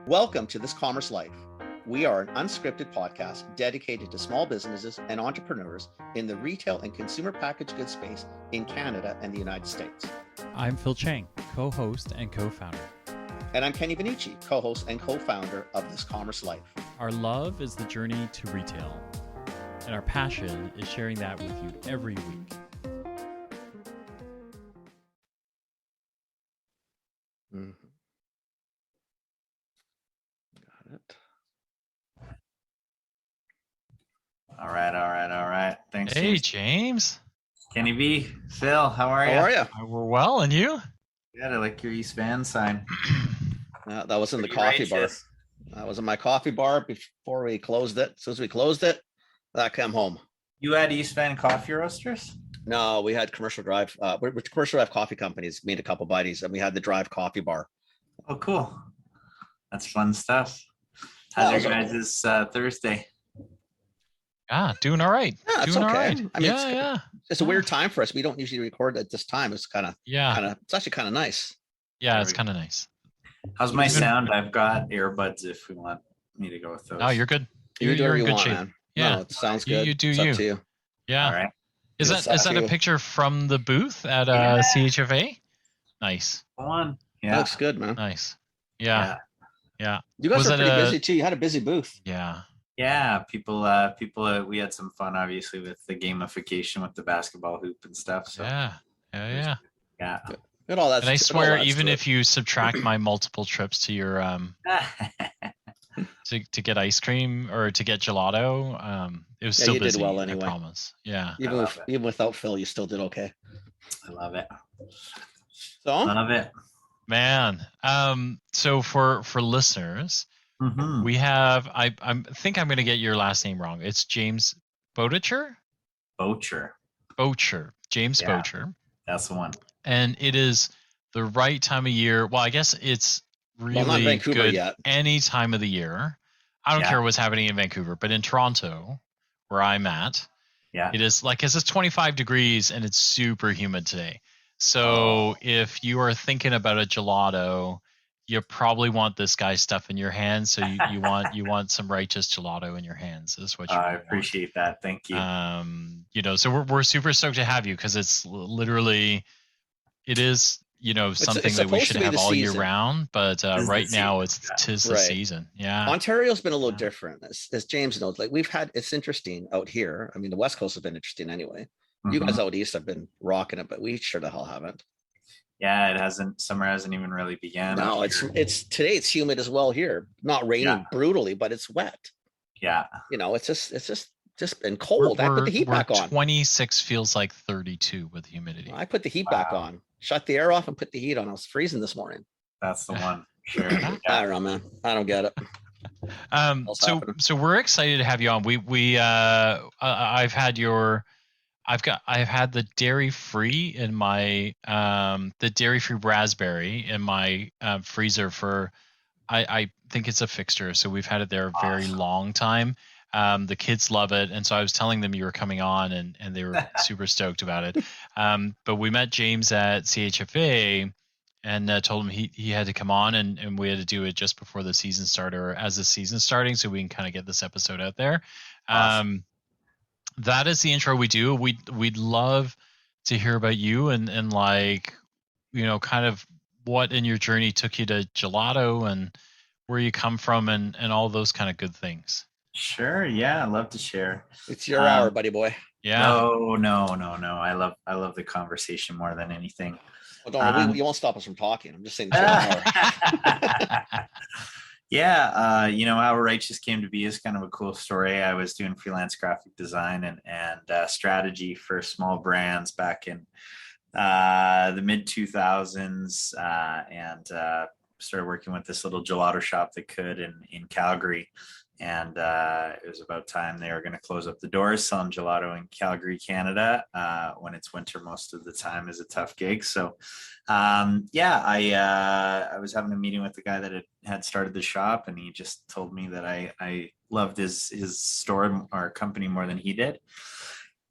Welcome to This Commerce Life. We are an unscripted podcast dedicated to small businesses and entrepreneurs in the retail and consumer packaged goods space in Canada and the United States. I'm Phil Chang, co-host and co-founder. And I'm Kenny Benucci, co-host and co-founder of This Commerce Life. Our love is the journey to retail, and our passion is sharing that with you every week. Got it. All right. Thanks. Hey, James. Kenny B. Phil, how are you? How are you? We're well, and you? Good. I like your East Van sign. That was in the Pretty coffee bar. righteous. That was in my coffee bar before we closed it. As soon as we closed it, that came home. You had East Van Coffee Roasters? No, we had Commercial Drive. With Commercial Drive coffee companies, me and a couple buddies, and we had the Drive Coffee Bar. Oh, cool. That's fun stuff. How's your guys' Thursday? Yeah, doing all right. Yeah, it's doing okay. all right. I mean, yeah. It's a weird time for us. We don't usually record at this time. It's it's actually kind of nice. Yeah, it's kind of nice. How's my sound? I've got earbuds if we want me to go with those. No, you're good. You do You're whatever in you good want, shape. man. Yeah, No, it sounds good. You do it's you. Up to you. Yeah. All right. Is that a picture from the booth at CHFA? Nice. Go on. That Yeah. looks good, man. Nice. Yeah. You guys Was are it pretty busy too. You had a busy booth. Yeah. Yeah. People, we had some fun, obviously, with the gamification with the basketball hoop and stuff. So, Yeah. Yeah. Good, all that. And I swear, even if you subtract my multiple trips to your to get ice cream or to get gelato, it was still you busy. did well anyway. I promise. Yeah. even without Phil, you still did okay. I love it. So Love it. Man. So for listeners, Mhm. we have I think I'm gonna get your last name wrong. It's James Boettcher? Boettcher. James Yeah. Boettcher. That's the one. And it is the right time of year. Well, I guess it's well, not really Vancouver good yet. any time of the year. I don't Yeah. care what's happening in Vancouver, but in Toronto, where I'm at, Yeah. it is like it's 25 degrees and it's super humid today. So if you are thinking about a gelato, you probably want this guy's stuff in your hands. So you want some Righteous Gelato in your hands. Is what you I want. appreciate that. Thank you. So we're super stoked to have you because it's literally, it is, something it's that we supposed should to be have the all year season. round. But Tis the right now season, tis the Right. season. Yeah. Ontario's been a little different, as James knows. Like it's interesting out here. I mean, the West Coast has been interesting anyway. You Mhm. guys out east have been rocking it, but we sure the hell haven't. Yeah, summer hasn't even really began. No, it's today. It's humid as well here. Not raining brutally, but it's wet. Yeah. It's just been cold. I put the heat back on. 26 feels like 32 with humidity. I put the heat back on. Shut the air off and put the heat on. I was freezing this morning. That's the one. Sure. I don't know, man. I don't get it. What's happening? So we're excited to have you on. I've had the dairy free in my the dairy free raspberry in my freezer for I think it's a fixture. So we've had it there a very long time. The kids love it, and so I was telling them you were coming on, and they were super stoked about it. But we met James at CHFA and told him he had to come on, and we had to do it just before the season started, or as the season's starting, so we can kind of get this episode out there. Awesome. That is the intro we do. We'd love to hear about you and like, kind of what in your journey took you to gelato and where you come from and all those kind of good things. Sure. Yeah, I'd love to share. It's your hour, buddy boy. Yeah. No. I love the conversation more than anything. Well, you won't stop us from talking. I'm just saying. It's your hour. Yeah, how Righteous came to be is kind of a cool story. I was doing freelance graphic design and strategy for small brands back in the mid 2000s, and started working with this little gelato shop that could in Calgary. And it was about time they were going to close up the doors. Selling gelato in Calgary, Canada, when it's winter most of the time is a tough gig. So, I was having a meeting with the guy that had started the shop, and he just told me that I loved his store or company more than he did.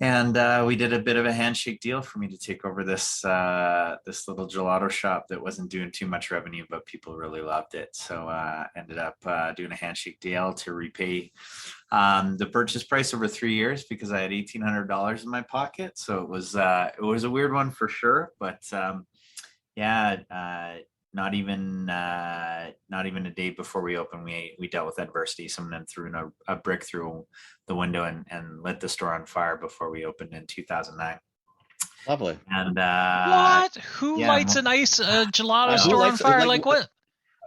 And we did a bit of a handshake deal for me to take over this this little gelato shop that wasn't doing too much revenue, but people really loved it. So ended up doing a handshake deal to repay the purchase price over 3 years because I had $1,800 in my pocket. So it was a weird one for sure, but not even a day before we opened, we dealt with adversity. Someone threw a brick through the window and lit the store on fire before we opened in 2009. Lovely. And what? Who lights a nice gelato store on fire? Like what?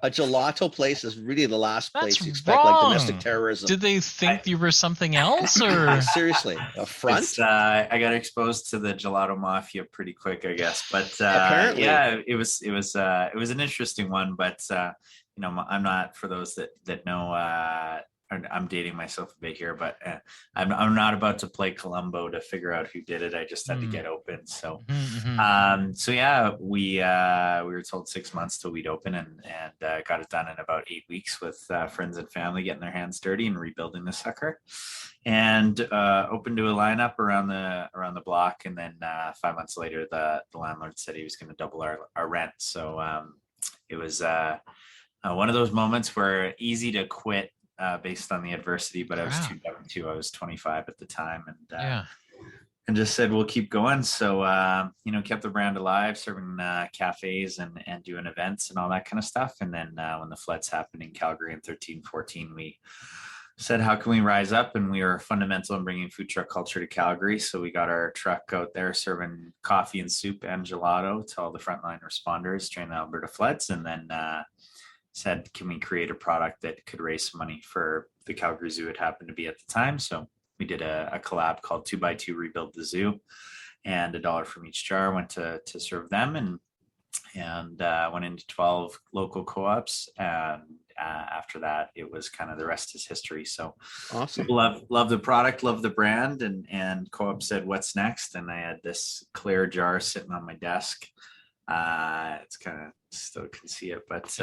A gelato place is really the last place That's you expect wrong. like domestic terrorism. Did they think you were something else, or Seriously, a front? I got exposed to the gelato mafia pretty quick, I guess. But Apparently, it was an interesting one. But I'm not, for those that know. I'm dating myself a bit here, but I'm not about to play Columbo to figure out who did it. I just had to get open. So, we were told 6 months till we'd open, and got it done in about 8 weeks with friends and family getting their hands dirty and rebuilding the sucker, and opened to a lineup around the block. And then 5 months later, the landlord said he was going to double our rent. So it was one of those moments where easy to quit. Based on the adversity, but I was too young too. I was 25 at the time, and just said we'll keep going. So kept the brand alive, serving cafes and doing events and all that kind of stuff. And then when the floods happened in Calgary in 13-14, we said, how can we rise up? And we were fundamental in bringing food truck culture to Calgary. So we got our truck out there serving coffee and soup and gelato to all the frontline responders during the Alberta floods, and then said, can we create a product that could raise some money for the Calgary Zoo it happened to be at the time. So we did a collab called 2x2 Rebuild the Zoo, and $1 from each jar went to serve them, and went into 12 local co-ops. And after that, it was kind of the rest is history. So awesome. Love the product, love the brand, and co-op said, what's next? And I had this clear jar sitting on my desk. It's kind of, still can see it, but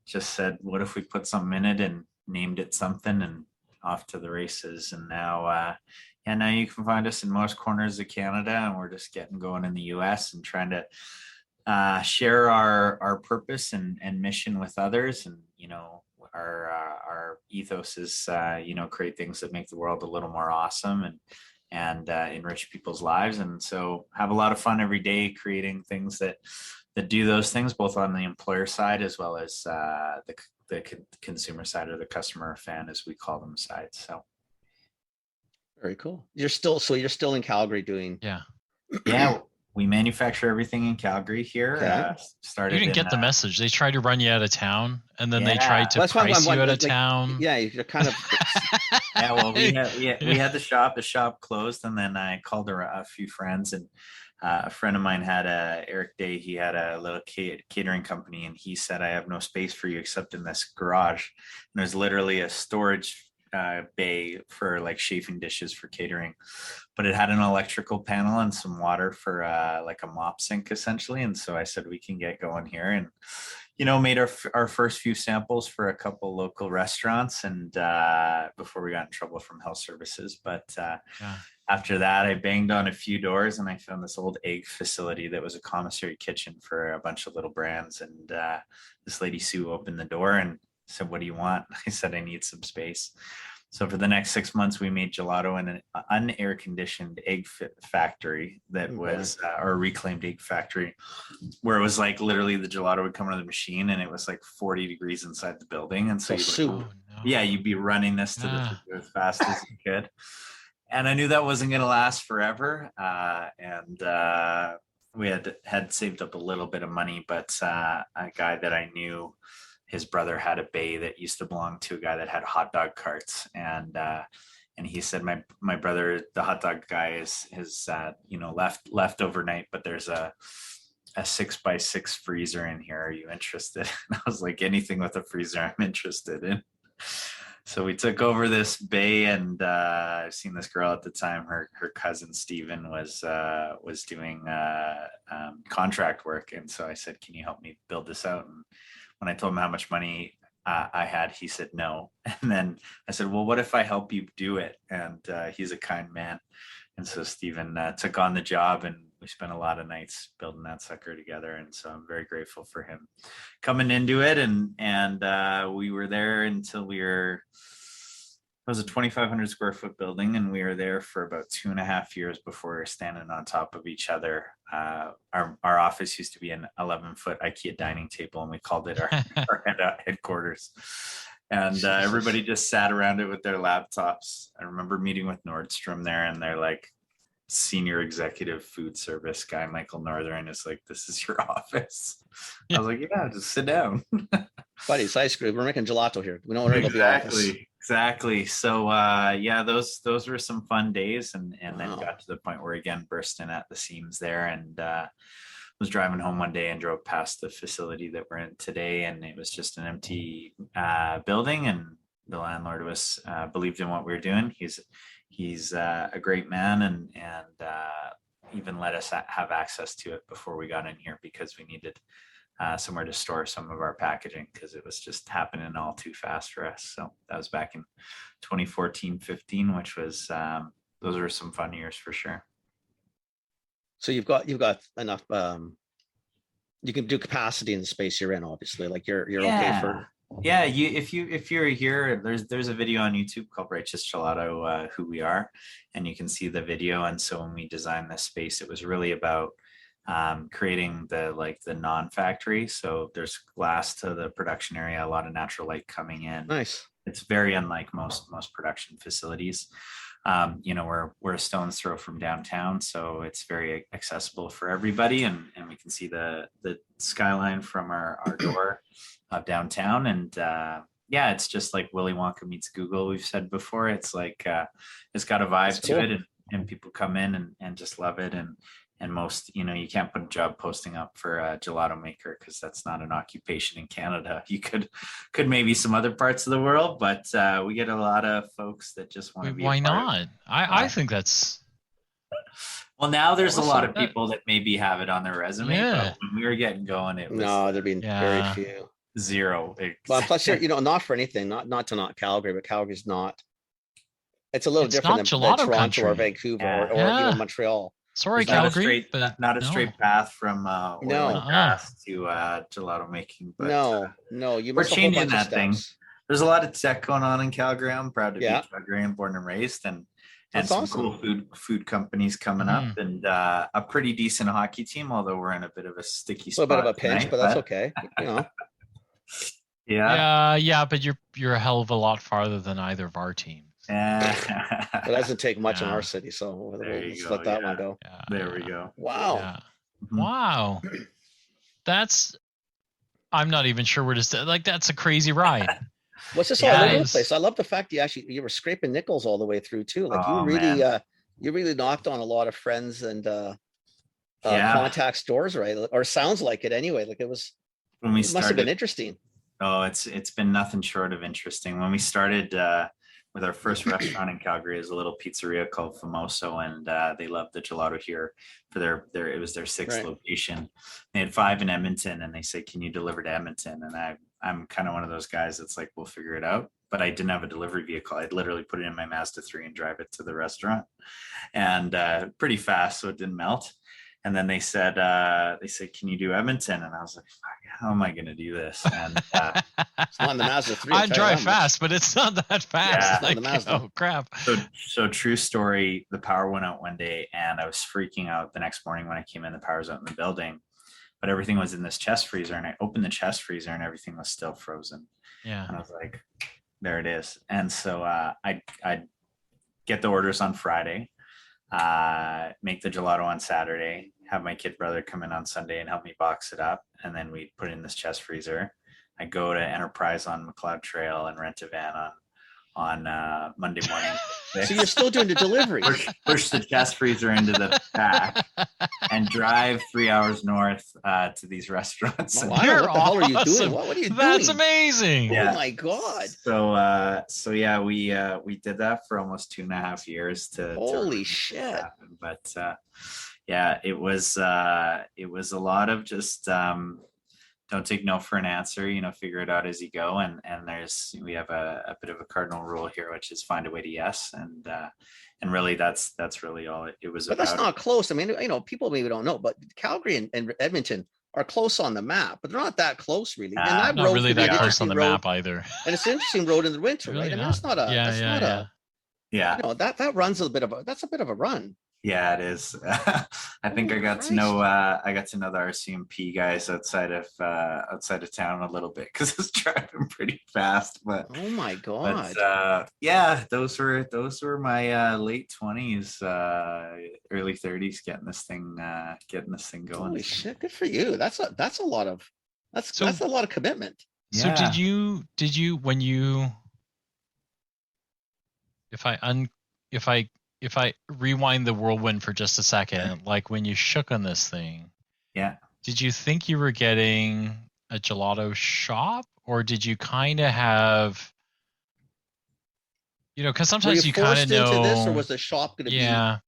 just said, what if we put something in it, and named it something, and off to the races. And now you can find us in most corners of Canada, and we're just getting going in the US and trying to share our purpose and mission with others. And our ethos is create things that make the world a little more awesome and enrich people's lives. And so have a lot of fun every day creating things that do those things, both on the employer side as well as the consumer side, or the customer fan, as we call them, side. So very cool. You're still in Calgary doing. Yeah. We manufacture everything in Calgary here. Okay. You didn't get the message. They tried to run you out of town, and then they tried to price you out of town. Yeah, you're kind of. Yeah, well, we had the shop. The shop closed, and then I called a few friends, and a friend of mine had Eric Day. He had a little catering company, and he said, I have no space for you except in this garage. And there's literally a storage bay for like chafing dishes for catering, but it had an electrical panel and some water for like a mop sink essentially. And so I said, we can get going here, and made our first few samples for a couple local restaurants, and before we got in trouble from health services. But after that, I banged on a few doors, and I found this old egg facility that was a commissary kitchen for a bunch of little brands. And this lady Sue opened the door and said, what do you want? I said, I need some space. So for the next 6 months, we made gelato in an unair conditioned egg factory that was, or a reclaimed egg factory, where it was like literally the gelato would come out of the machine, and it was like 40 degrees inside the building. And so you'd be running this to the fridge as fast as you could. And I knew that wasn't going to last forever. We had saved up a little bit of money, but a guy that I knew, his brother had a bay that used to belong to a guy that had hot dog carts. And he said, my brother, the hot dog guy is left overnight, but there's a 6x6 freezer in here. Are you interested? And I was like, anything with a freezer I'm interested in. So we took over this bay, and I've seen this girl at the time. Her cousin Steven was doing contract work, and so I said, "Can you help me build this out?" And when I told him how much money I had, he said no. And then I said, "Well, what if I help you do it?" And he's a kind man, And so Stephen took on the job, and we spent a lot of nights building that sucker together. And so I'm very grateful for him coming into it. And we were there until it was a 2,500 square foot building, and we were there for about 2.5 years before we were standing on top of each other. Our office used to be an 11-foot IKEA dining table, and we called it our headquarters. And everybody just sat around it with their laptops. I remember meeting with Nordstrom there, and they're like, senior executive food service guy, Michael Northern, is like, "This is your office." I was like, "Yeah, just sit down." Buddy, it's ice cream. We're making gelato here. We know where it'll be office. Exactly. So those were some fun days, and then got to the point where again bursting at the seams there, and was driving home one day and drove past the facility that we're in today, and it was just an empty building, and the landlord was believed in what we were doing. He's a great man, and even let us have access to it before we got in here, because we needed somewhere to store some of our packaging, because it was just happening all too fast for us. So that was back in 2014-15, which was those were some fun years for sure. So you've got enough. You can do capacity in the space you're in, obviously. Like you're okay for. Yeah, if you're here, there's a video on YouTube called Righteous Gelato, Who We Are, and you can see the video. And so when we designed this space, it was really about creating the non-factory. So there's glass to the production area, a lot of natural light coming in. Nice. It's very unlike most production facilities. We're a stone's throw from downtown, so it's very accessible for everybody, and we can see the skyline from our door of downtown. And it's just like Willy Wonka meets Google. We've said before, it's like it's got a vibe to it, and people come in and just love it. And most, you can't put a job posting up for a gelato maker, because that's not an occupation in Canada. You could maybe some other parts of the world, but we get a lot of folks that just want to be. Why not? I think that's. Well, now there's a lot of people that maybe have it on their resume. Yeah. But when we were getting going, it was there've been very few. Zero. Well, plus, not for anything, not to knock Calgary, but Calgary's not. It's a little different than Toronto country. Or Vancouver or Montreal. Sorry, Calgary, but not a straight path from oil and gas to gelato making. But, no, you. We're changing that thing. There's a lot of tech going on in Calgary. I'm proud to be Calgarian, born and raised, and some awesome. cool food companies coming up, and a pretty decent hockey team. Although we're in a bit of a sticky spot. A bit of a pinch, but that's okay. Yeah, but you're a hell of a lot farther than either of our teams. It doesn't take much in our city, so we'll let that one go. There we go. Wow. Yeah. Wow. I'm not even sure where to say. Like, that's a crazy ride. What's this all over the place? I love the fact you were scraping nickels all the way through too. Like you really knocked on a lot of friends and contacts doors, right? Or sounds like it anyway. Like it must have been interesting. Oh, it's been nothing short of interesting. When we started with our first restaurant in Calgary, is a little pizzeria called Famoso, and they loved the gelato here for it was their sixth location. They had 5 in Edmonton, and they said, "Can you deliver to Edmonton?" And I'm kind of one of those guys that's like, "We'll figure it out." But I didn't have a delivery vehicle. I'd literally put it in my Mazda 3 and drive it to the restaurant, and pretty fast, so it didn't melt. And then they said, "Can you do Edmonton?" And I was like, "Fuck, how am I going to do this?" And it's not the Mazda 3. I drive fast, but it's not that fast. Oh crap! So true story. The power went out one day, and I was freaking out. The next morning when I came in, the power's out in the building, but everything was in this chest freezer. And I opened the chest freezer, and everything was still frozen. Yeah. And I was like, "There it is." And so I get the orders on Friday. Make the gelato on Saturday, have my kid brother come in on Sunday and help me box it up, and then we put it in this chest freezer. I go to Enterprise on McLeod Trail and rent a van on Monday morning. So you're still doing the delivery. Push the chest freezer into the back and drive 3 hours north to these restaurants. Well, what the hell are you doing? What are you doing? That's amazing. Yeah. Oh my God. So yeah, we did that for almost 2.5 years to holy shit. Happen. But yeah, it was a lot of just don't take no for an answer, figure it out as you go. And we have a bit of a cardinal rule here, which is find a way to yes. And really that's really all it was but about. That's not close. I mean, people maybe don't know, but Calgary and Edmonton are close on the map, but they're not that close really. And that not really that close on the map either. And it's an interesting road in the winter, Really right? I mean, not. that's not a that runs that's a bit of a run. Yeah, it is. I think I got to know the RCMP guys outside of town a little bit because it's driving pretty fast. But oh my god! Yeah, those were my late 20s, early 30s, getting this thing going. Holy shit! Good for you. That's a lot of that's a lot of commitment. So yeah. did you when you if I rewind the whirlwind for just a second, like when you shook on this thing, did you think you were getting a gelato shop, or did you kind of have, because sometimes you kind of know into this, or was the shop going to be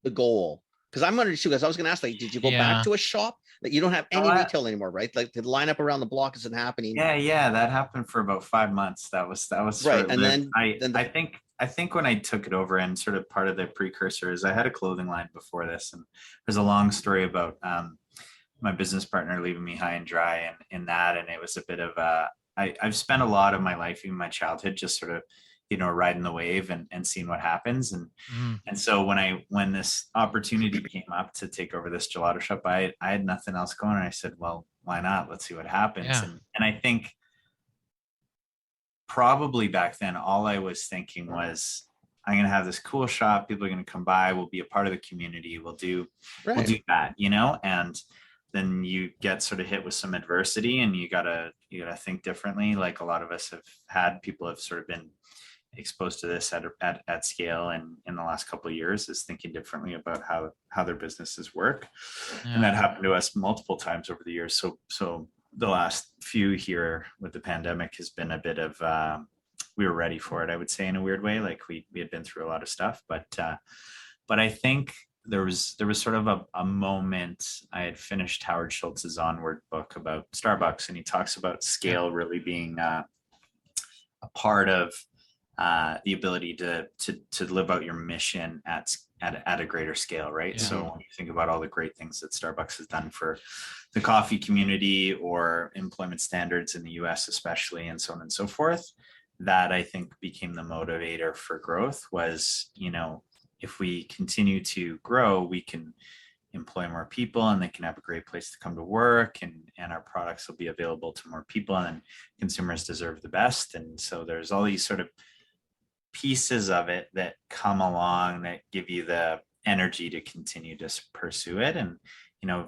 the goal? Because I'm wondering too, because I was going to ask, like, did you go back to a shop that you don't have any retail anymore, right? Like the lineup around the block isn't happening. Yeah, that happened for about 5 months. That was right. And then I think when I took it over, and sort of part of the precursor is I had a clothing line before this, and there's a long story about my business partner leaving me high and dry in that, and it was a bit of I've spent a lot of my life, even my childhood, just sort of riding the wave and seeing what happens, and so when this opportunity came up to take over this gelato shop, I had nothing else going, and I said, well, why not? Let's see what happens. And I think probably back then, all I was thinking was, I'm going to have this cool shop. People are going to come by. We'll be a part of the community. We'll do that, and then you get sort of hit with some adversity, and you gotta think differently. Like a lot of us have had, people have sort of been exposed to this at scale, and in the last couple of years, is thinking differently about how their businesses work. And that happened to us multiple times over the years. So the last few here with the pandemic has been a bit of we were ready for it, I would say, in a weird way. Like we had been through a lot of stuff, but I think there was sort of a moment. I had finished Howard Schultz's Onward book about Starbucks, and he talks about scale really being a part of the ability to live out your mission at a greater scale, right? So when you think about all the great things that Starbucks has done for the coffee community, or employment standards in the US especially, and so on and so forth, that I think became the motivator for growth was, if we continue to grow, we can employ more people, and they can have a great place to come to work, and our products will be available to more people, and consumers deserve the best. And so there's all these sort of pieces of it that come along that give you the energy to continue to pursue it. And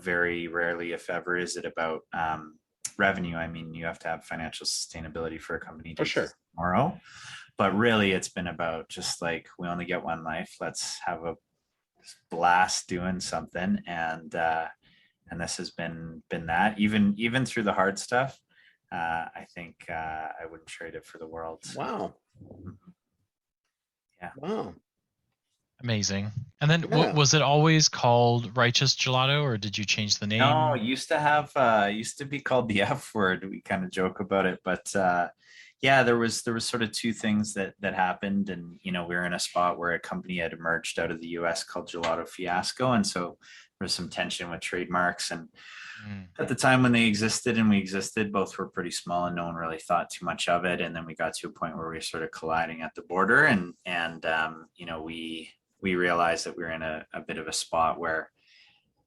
very rarely, if ever, is it about revenue. I mean, you have to have financial sustainability for a company to exist tomorrow, but really it's been about just like, we only get one life, let's have a blast doing something. And this has been that, even through the hard stuff. I think I wouldn't trade it for the world. Wow. Yeah. Wow. Amazing. And then was it always called Righteous Gelato, or did you change the name? No, it used to be called the F word. We kind of joke about it, but there was sort of two things that happened. And we were in a spot where a company had emerged out of the US called Gelato Fiasco, and so there was some tension with trademarks. And at the time when they existed and we existed, both were pretty small, and no one really thought too much of it. And then we got to a point where we were sort of colliding at the border, and we realized that we were in a bit of a spot where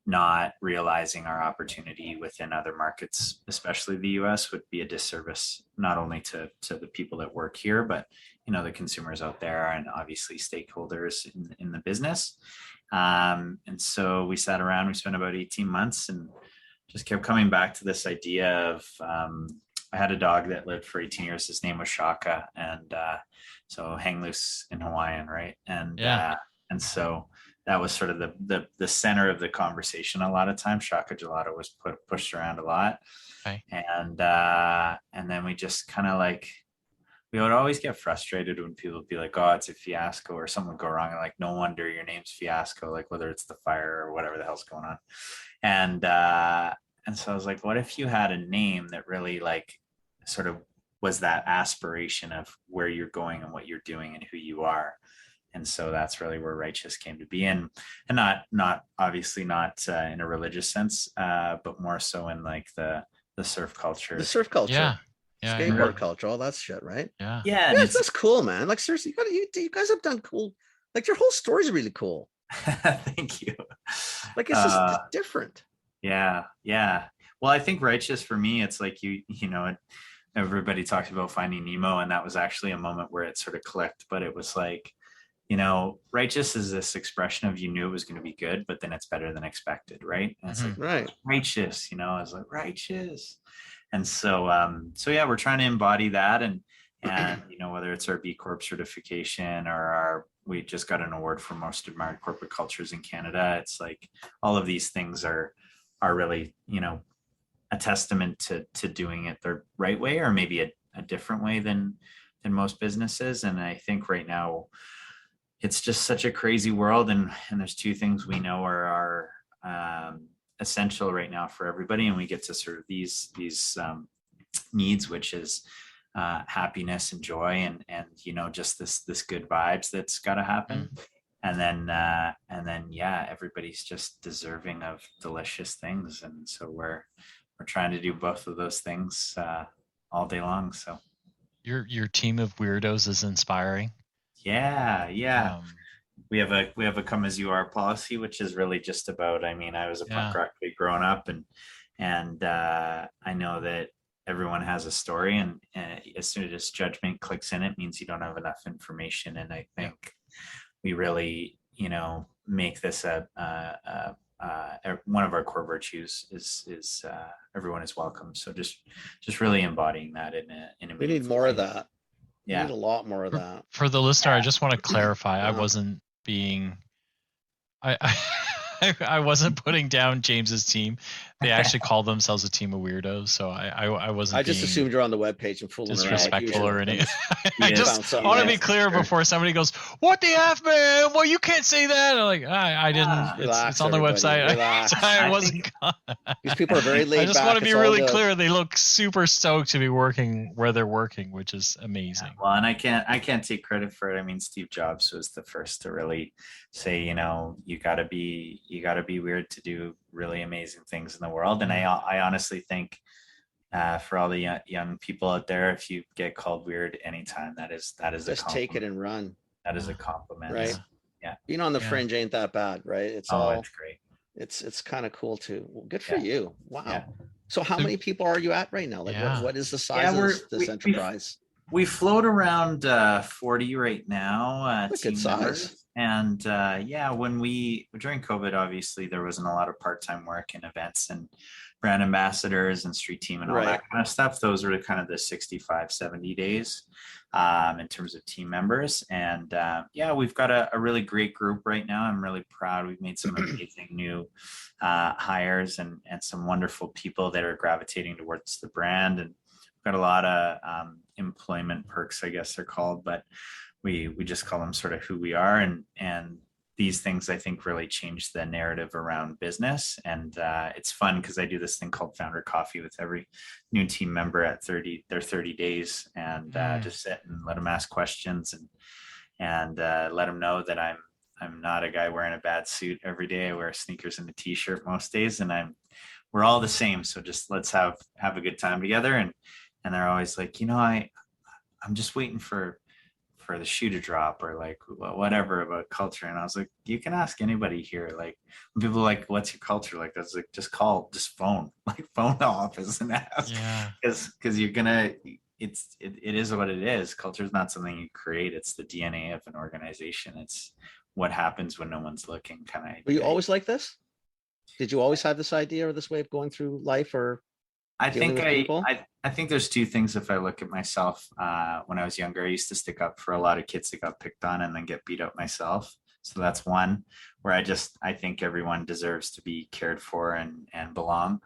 not realizing our opportunity within other markets, especially the US, would be a disservice, not only to the people that work here, but the consumers out there, and obviously stakeholders in the business. And so we sat around, we spent about 18 months and just kept coming back to this idea of, I had a dog that lived for 18 years. His name was Shaka. And so hang loose in Hawaiian, right? And so that was sort of the center of the conversation. A lot of times Shaka Gelato was pushed around a lot. Okay. And then we just kind of like, we would always get frustrated when people would be like, oh, it's a fiasco, or something would go wrong. And like, no wonder your name's Fiasco, like whether it's the fire or whatever the hell's going on. I was like, what if you had a name that really like sort of was that aspiration of where you're going and what you're doing and who you are. And so that's really where Righteous came to be, and not obviously not in a religious sense, but more so in like the surf culture. The surf culture. Yeah. Skateboard culture, all that shit, right? Yeah. Yeah. And that's cool, man. Like seriously, you guys have done cool. Like your whole story is really cool. Thank you. Like it's just different. Yeah. Well, I think Righteous for me, it's like you know, everybody talks about Finding Nemo, and that was actually a moment where it sort of clicked. But it was like, you know, Righteous is this expression of you knew it was going to be good, but then it's better than expected, right? And it's like, right, righteous, you know, I was like, righteous. And so yeah, we're trying to embody that, and you know, whether it's our B Corp certification or we just got an award for most admired corporate cultures in Canada. It's like all of these things are really, you know, a testament to doing it the right way, or maybe a different way than most businesses. And I think right now it's just such a crazy world, and there's two things we know are essential right now for everybody, and we get to serve these needs, which is happiness and joy, and you know, just this good vibes that's got to happen. And then yeah, everybody's just deserving of delicious things, and so we're trying to do both of those things all day long. So your team of weirdos is inspiring. Yeah. We have a come as you are policy, which is really just about, I mean, I was a punk rock kid growing up, and I know that everyone has a story, and as soon as judgment clicks in, it means you don't have enough information. And I think we really, you know, make this one of our core virtues is everyone is welcome. So just really embodying that in a we need more of that. Yeah, we need a lot more of that. For the listener, I just want to clarify, I wasn't being I wasn't putting down James's team. They actually call themselves a team of weirdos, so I wasn't. I just assumed you're on the webpage and fooling disrespectful or anything. I just want to be clear before somebody goes, "What the f, man? Well, you can't say that." I'm like, I didn't. It's on the website. I wasn't. These people are very laid back. I just want to be really clear. They look super stoked to be working where they're working, which is amazing. Yeah, well, and I can't take credit for it. I mean, Steve Jobs was the first to really say, you know, you gotta be weird to do really amazing things in the world. And I honestly think for all the young people out there, if you get called weird anytime, that is just take it and run. That is a compliment, right? Yeah, being on the fringe ain't that bad, right? It's great. It's kind of cool too. Well, good for you. Wow. Yeah. So how many people are you at right now? Like what is the size of this enterprise? We float around 40 right now. Good size. And when during COVID, obviously there wasn't a lot of part-time work and events and brand ambassadors and street team and all that kind of stuff. Those were kind of the 65, 70 days in terms of team members. And we've got a really great group right now. I'm really proud. We've made some amazing new hires and some wonderful people that are gravitating towards the brand. And we've got a lot of employment perks, I guess they're called, but we just call them sort of who we are. And these things, I think, really change the narrative around business. And it's fun because I do this thing called Founder Coffee with every new team member at their 30 days, and just sit and let them ask questions and let them know that I'm not a guy wearing a bad suit every day. I wear sneakers and a t-shirt most days, and we're all the same. So just let's have a good time together. And they're always like, you know, I'm just waiting for the shoe to drop, or like whatever about culture. And I was like, you can ask anybody here. Like when people are like, what's your culture? Like, that's like, just phone the office and ask. Because you're gonna, it is what it is. Culture is not something you create. It's the DNA of an organization. It's what happens when no one's looking, kind of. Were you always like this? Did you always have this idea or this way of going through life, or I think there's two things. If I look at myself, when I was younger, I used to stick up for a lot of kids that got picked on and then get beat up myself. So that's one where I think everyone deserves to be cared for and belong.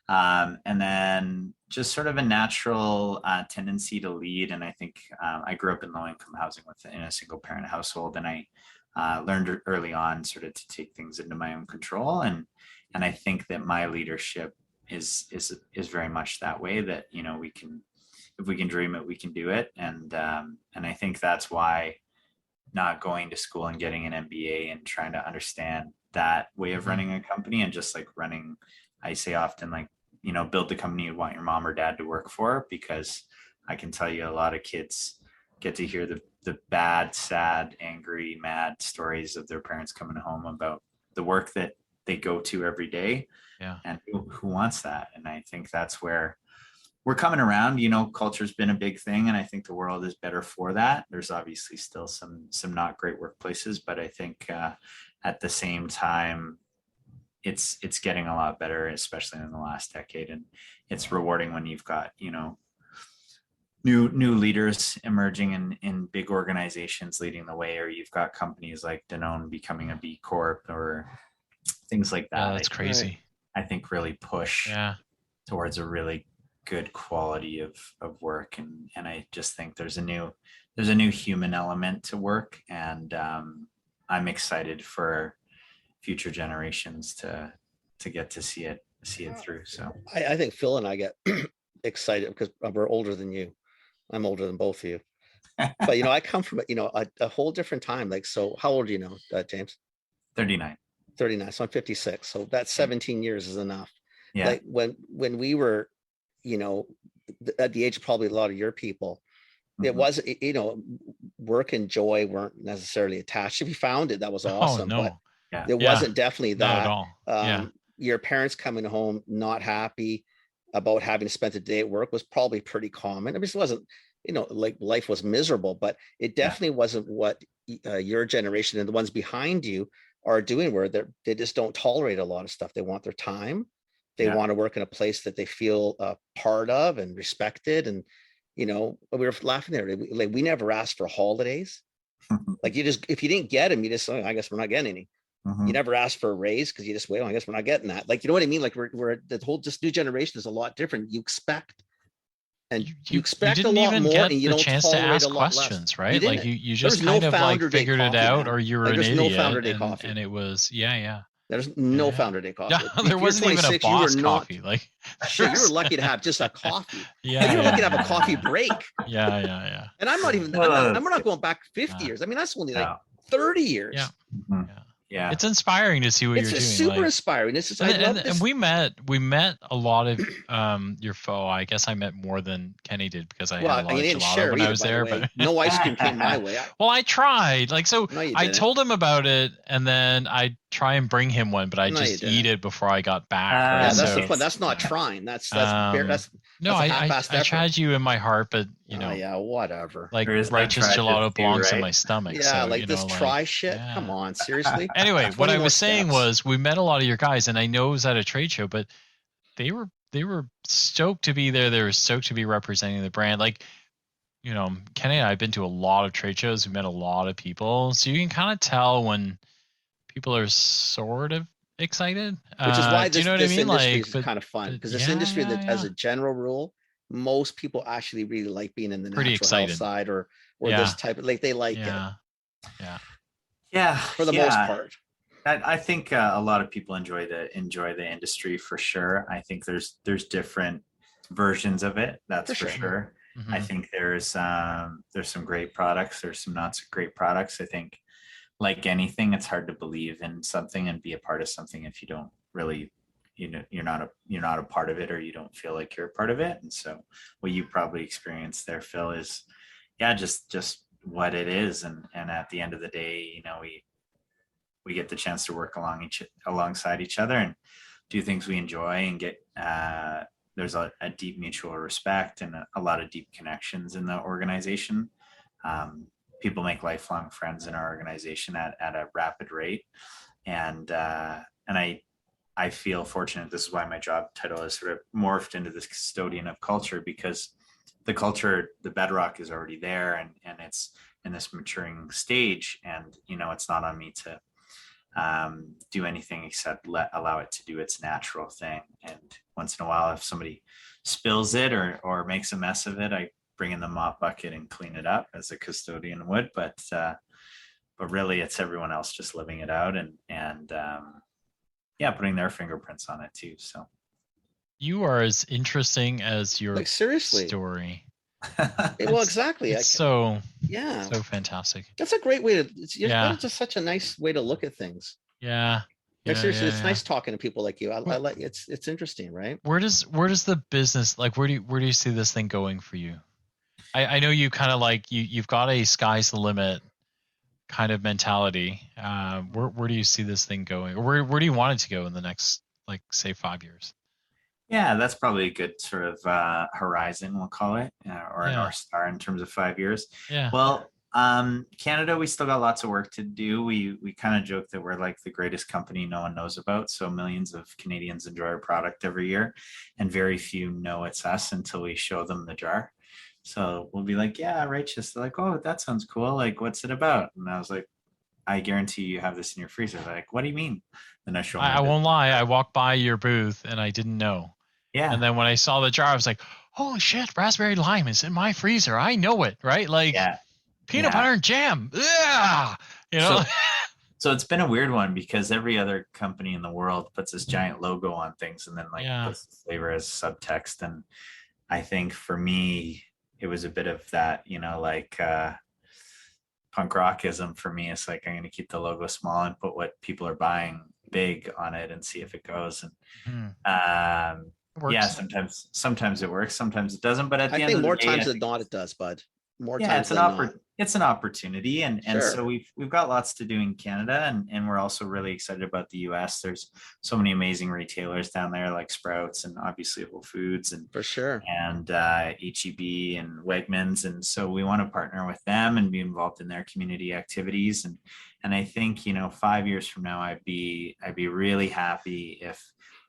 And then just sort of a natural tendency to lead. And I think I grew up in low income housing in a single parent household, and I learned early on sort of to take things into my own control. And I think that my leadership is very much that way, that, you know, if we can dream it, we can do it. And I think that's why not going to school and getting an MBA and trying to understand that way of running a company, and just like running, I say often, like, you know, build the company you want your mom or dad to work for, because I can tell you a lot of kids get to hear the bad, sad, angry, mad stories of their parents coming home about the work that they go to every day. Yeah. And who wants that? And I think that's where we're coming around. You know, culture's been a big thing, and I think the world is better for that. There's obviously still some not great workplaces, but I think at the same time, it's getting a lot better, especially in the last decade. And it's rewarding when you've got, you know, new leaders emerging in big organizations leading the way, or you've got companies like Danone becoming a B Corp, or things like that. Yeah, that's crazy. I think really push towards a really good quality of work. And I just think there's a new human element to work. And I'm excited for future generations to get to see it through. So I think Phil and I get excited because we're older than you. I'm older than both of you. But, you know, I come from, you know, a whole different time. Like, so how old do you know, James? 39. 39. So I'm 56. So that 17 years is enough. Yeah. Like when we were, you know, at the age of probably a lot of your people, it was, you know, work and joy weren't necessarily attached. If you found it, that was awesome. Oh, no. But it wasn't definitely that. Not at all. Your parents coming home not happy about having to spend the day at work was probably pretty common. I mean, it wasn't, you know, like life was miserable, but it definitely wasn't what your generation and the ones behind you are doing, where they just don't tolerate a lot of stuff. They want their time. They want to work in a place that they feel part of and respected. And, you know, we were laughing there. Like, we never asked for holidays. Like, you just, if you didn't get them, you just, I guess we're not getting any. You never asked for a raise because you just, well, I guess we're not getting that. Like, you know what I mean? Like, we're the whole, just new generation is a lot different. You expect, and you expect a lot more, and you don't chance to tolerate ask a lot less. questions, right? Like you just There's kind of like figured it out, or you were an idiot, no Founder Day coffee. and it was There's no Founder Day coffee. No, there wasn't even a boss coffee. Like, sure, you were lucky to have just a coffee. You were lucky to have a coffee break. Yeah. And I'm not even. we're not going back 50 years. I mean, that's only like 30 years. Yeah, it's inspiring to see what you're doing. It's super inspiring. This is, and we met a lot of your foe. I guess I met more than Kenny did, because I had a lot of gelato when I was there. But no ice cream came my way. Well, I tried. Like, so I told him about it, and then I try and bring him one, but I just eat it before I got back. That's the fun. That's not trying. That's no. I tried you in my heart, but you know. Yeah, whatever. Like, Righteous Gelato belongs in my stomach. Yeah, so, like this try shit. Come on, seriously. Anyway, what I was saying was, we met a lot of your guys, and I know it was at a trade show, but they were stoked to be there. They were stoked to be representing the brand. Like, you know, Kenny and I have been to a lot of trade shows. We met a lot of people, so you can kind of tell when people are sort of excited. Which is why this industry is kind of fun, because this industry, that as a general rule, most people actually really like being in the natural health side or this type of, like, they like it. Yeah. For the most part. I think a lot of people enjoy the industry for sure. I think there's different versions of it. That's for sure. I think there's some great products. There's some not so great products. I think, like anything, it's hard to believe in something and be a part of something if you don't really, you know, you're not a part of it, or you don't feel like you're a part of it. And so what you probably experienced there, Phil, is just what it is. And at the end of the day, you know, we get the chance to work alongside each other and do things we enjoy, and get there's a deep mutual respect and a lot of deep connections in the organization. People make lifelong friends in our organization at a rapid rate. And I feel fortunate. This is why my job title is sort of morphed into this custodian of culture, because the culture, the bedrock is already there, and it's in this maturing stage. And, you know, it's not on me to do anything except allow it to do its natural thing. And once in a while, if somebody spills it or makes a mess of it, I bring in the mop bucket and clean it up, as a custodian would. But really, it's everyone else just living it out and putting their fingerprints on it too. So You are as interesting as your like seriously story. Well, exactly. It's so fantastic. That's a great way to. It's just such a nice way to look at things. Yeah. Like seriously, it's nice talking to people like you. I like it's interesting, right? Where does the business, like, where do you see this thing going for you? I know you kind of like you've got a sky's the limit kind of mentality. Where do you see this thing going, or where do you want it to go in the next, like, say 5 years? Yeah, that's probably a good sort of horizon, we'll call it, or a North Star in terms of 5 years. Yeah. Well, Canada, we still got lots of work to do. We kind of joke that we're like the greatest company no one knows about. So millions of Canadians enjoy our product every year, and very few know it's us until we show them the jar. So we'll be like, yeah, Righteous. They're like, oh, that sounds cool. Like, what's it about? And I was like, I guarantee you have this in your freezer. They're like, what do you mean? Then I show them. I won't lie. I walked by your booth and I didn't know. Yeah. And then when I saw the jar, I was like, holy shit, raspberry lime is in my freezer. I know it, right? Like, peanut butter and jam. Yeah. You know? So it's been a weird one because every other company in the world puts this giant logo on things and then puts the flavor as subtext. And I think for me, it was a bit of that, punk rockism for me. It's like, I'm going to keep the logo small and put what people are buying big on it and see if it goes. And sometimes it works, sometimes it doesn't. But at the end of the day, more times than not, it does, bud. More times it's an opportunity, and so we've got lots to do in Canada, and we're also really excited about the US. There's so many amazing retailers down there, like Sprouts and obviously Whole Foods, and for sure, and HEB and Wegmans, and so we want to partner with them and be involved in their community activities. And I think 5 years from now, I'd be really happy if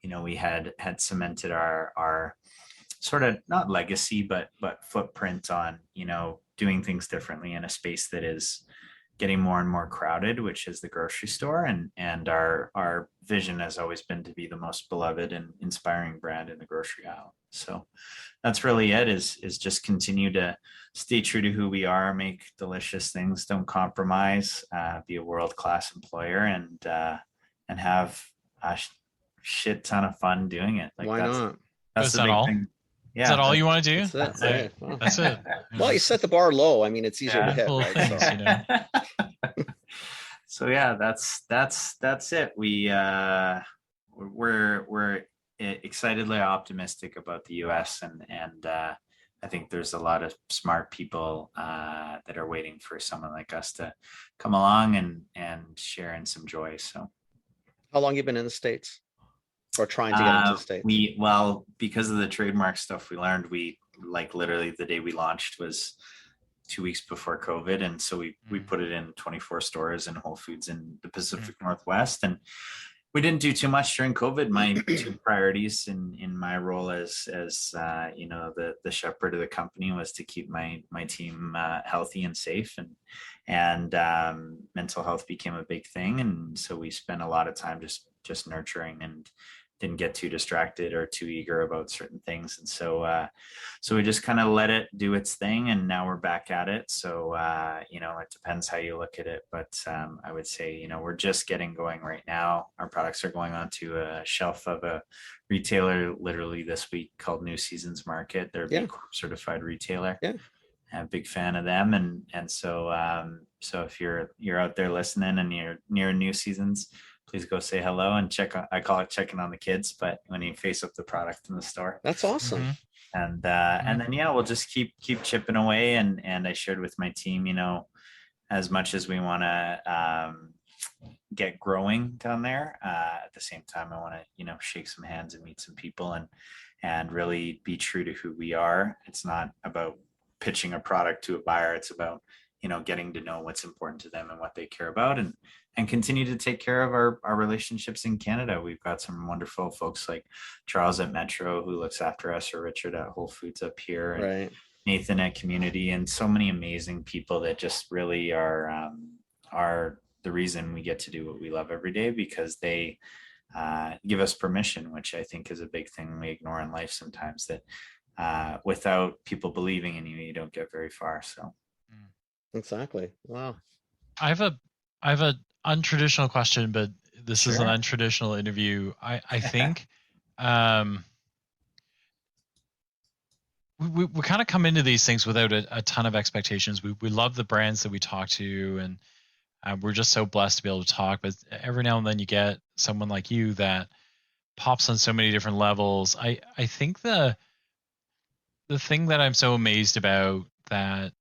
we had cemented our sort of not legacy, but footprint on, doing things differently in a space that is getting more and more crowded, which is the grocery store. And our vision has always been to be the most beloved and inspiring brand in the grocery aisle. So that's really it, is just continue to stay true to who we are, make delicious things, don't compromise, be a world-class employer, and have a shit ton of fun doing it. Why not? That's the big thing. Yeah, is that all you want to do? That's it. Well, that's it. Well, you set the bar low. I mean, it's easier to hit, right? So yeah, that's it. We're excitedly optimistic about the US, and I think there's a lot of smart people that are waiting for someone like us to come along and share in some joy. So, how long you been in the States? Or trying to get into the States? Because of the trademark stuff we learned, literally the day we launched was 2 weeks before COVID. And so we put it in 24 stores and Whole Foods in the Pacific Northwest. And we didn't do too much during COVID. My two priorities in my role as the shepherd of the company was to keep my team healthy and safe, and mental health became a big thing. And so we spent a lot of time just nurturing and didn't get too distracted or too eager about certain things. And so we just kind of let it do its thing, and now we're back at it. So it depends how you look at it, but I would say we're just getting going right now. Our products are going onto a shelf of a retailer literally this week called New Seasons Market. They're a B Corp certified retailer. I'm a big fan of them, and so if you're out there listening and you're near New Seasons, please go say hello and I call it checking on the kids, but when you face up the product in the store. That's awesome. And then we'll just keep chipping away. And I shared with my team, as much as we want to get growing down there, at the same time I want to shake some hands and meet some people and really be true to who we are. It's not about pitching a product to a buyer. It's about getting to know what's important to them and what they care about, and continue to take care of our relationships in Canada. We've got some wonderful folks like Charles at Metro who looks after us, or Richard at Whole Foods up here, and Nathan at Community, and so many amazing people that just really are the reason we get to do what we love every day, because they give us permission, which I think is a big thing we ignore in life sometimes, that without people believing in you, you don't get very far. So. Exactly. Wow. I have a untraditional question, but this is an untraditional interview. I think we kind of come into these things without a ton of expectations. We love the brands that we talk to, and we're just so blessed to be able to talk. But every now and then you get someone like you that pops on so many different levels. I think the thing that I'm so amazed about, that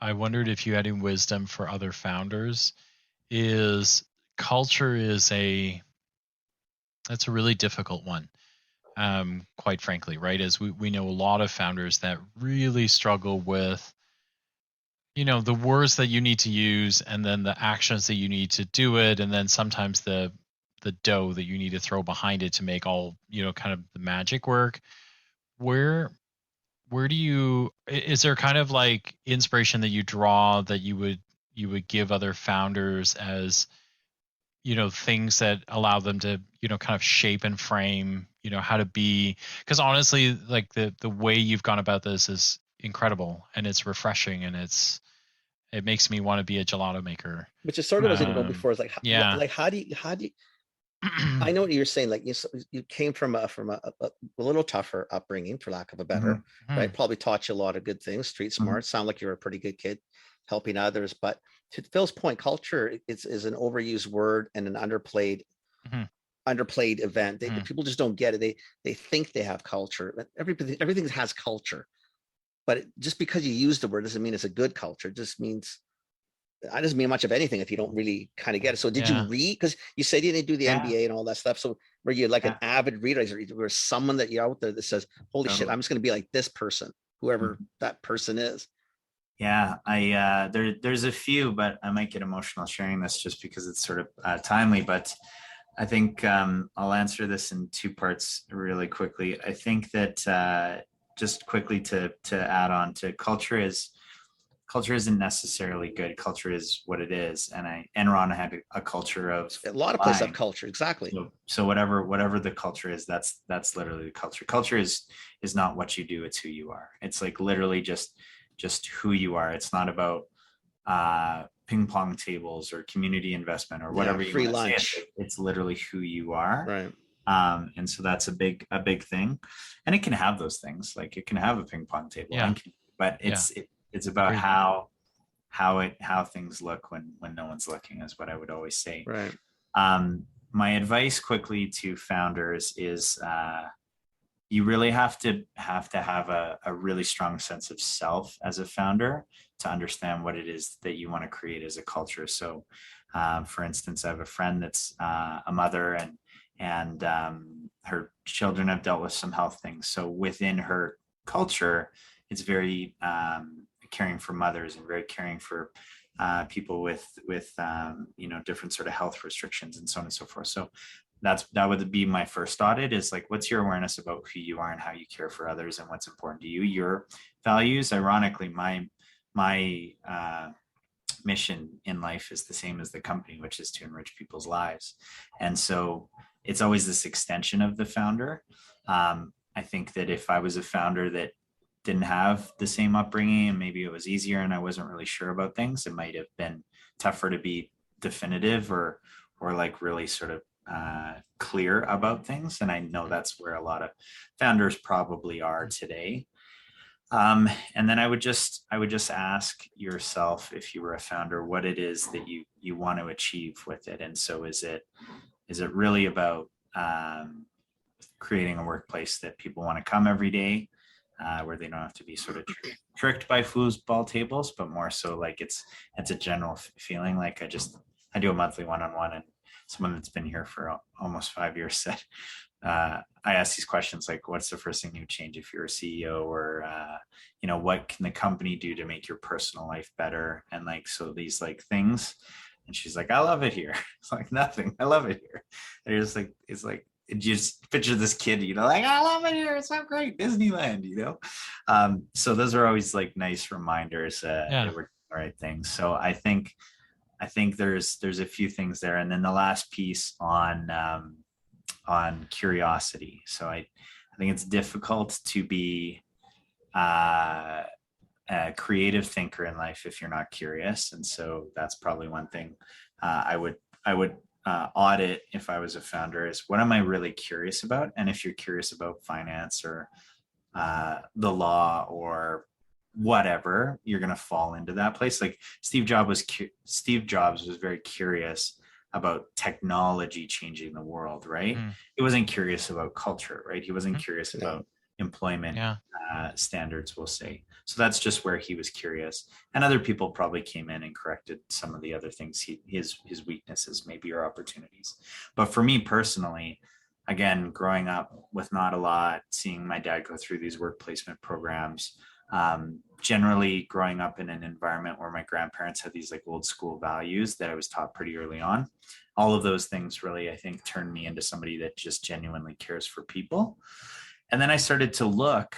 I wondered if you had any wisdom for other founders, is culture that's a really difficult one. Quite frankly, right? As we know a lot of founders that really struggle with, the words that you need to use, and then the actions that you need to do it, and then sometimes the dough that you need to throw behind it to make all, kind of the magic work. Where do is there kind of like inspiration that you draw that you would give other founders as, things that allow them to, kind of shape and frame, how to be? Because honestly, like the way you've gone about this is incredible, and it's refreshing, and it makes me want to be a gelato maker. Which is sort of what I was going to go before. Is like, yeah, like how do you I know what you're saying. Like you came from a little tougher upbringing, for lack of a better, right? Probably taught you a lot of good things, street smart. Sound like you're a pretty good kid, helping others. But to Phil's point, culture is an overused word and an underplayed event. People just don't get it. They think they have culture. Everything has culture, but just because you use the word doesn't mean it's a good culture. It just means, it doesn't mean much of anything if you don't really kind of get it. So did you read? Because you said you didn't do the MBA and all that stuff. So were you like an avid reader? Or someone that you're out there that says, holy shit, I'm just going to be like this person, whoever that person is? Yeah, there's a few, but I might get emotional sharing this just because it's sort of timely. But I think I'll answer this in two parts really quickly. I think that just quickly to add on to culture isn't necessarily good. Culture is what it is. And Enron had a culture of a lot of places have culture. Exactly. So whatever the culture is, that's literally the culture. Culture is not what you do. It's who you are. It's like literally just who you are. It's not about ping pong tables or community investment or whatever you free want to lunch. say. It's literally who you are. Right. And so that's a big thing. And it can have those things. Like it can have a ping pong table, but it's about how things look when no one's looking, is what I would always say. Right. My advice quickly to founders is you really have to have a really strong sense of self as a founder to understand what it is that you want to create as a culture. So for instance, I have a friend that's a mother, and her children have dealt with some health things. So within her culture, it's very caring for mothers and very caring for people with different sort of health restrictions and so on and so forth. So that would be my first audit, is like, what's your awareness about who you are and how you care for others and what's important to you, your values. Ironically, my mission in life is the same as the company, which is to enrich people's lives. And so it's always this extension of the founder. I think that if I was a founder that didn't have the same upbringing, and maybe it was easier and I wasn't really sure about things, it might have been tougher to be definitive or like really sort of clear about things. And I know that's where a lot of founders probably are today. And then I would just ask yourself, if you were a founder, what it is that you want to achieve with it. And so is it really about creating a workplace that people want to come every day, where they don't have to be sort of tricked by foosball tables, but more so like it's a general feeling. Like I do a monthly one-on-one, and someone that's been here for almost 5 years said, I ask these questions like, what's the first thing you would change if you're a CEO, or, what can the company do to make your personal life better? And like, so these like things, and she's like, I love it here. It's like, nothing, I love it here. And it's like, you just picture this kid, like, I love it here. It's so great. Disneyland, So those are always like nice reminders that we're doing the right things. So I think there's a few things there. And then the last piece on curiosity. So I think it's difficult to be a creative thinker in life if you're not curious. And so that's probably one thing I would audit if I was a founder, is what am I really curious about? And if you're curious about finance or the law or whatever, you're going to fall into that place. Like Steve Jobs was very curious about technology changing the world, right? He wasn't curious about culture, right? He wasn't curious about employment standards, we'll say. So that's just where he was curious. And other people probably came in and corrected some of the other things, his weaknesses maybe, or opportunities. But for me personally, again, growing up with not a lot, seeing my dad go through these work placement programs, generally growing up in an environment where my grandparents had these like old school values that I was taught pretty early on. All of those things really, I think, turned me into somebody that just genuinely cares for people. And then I started to look,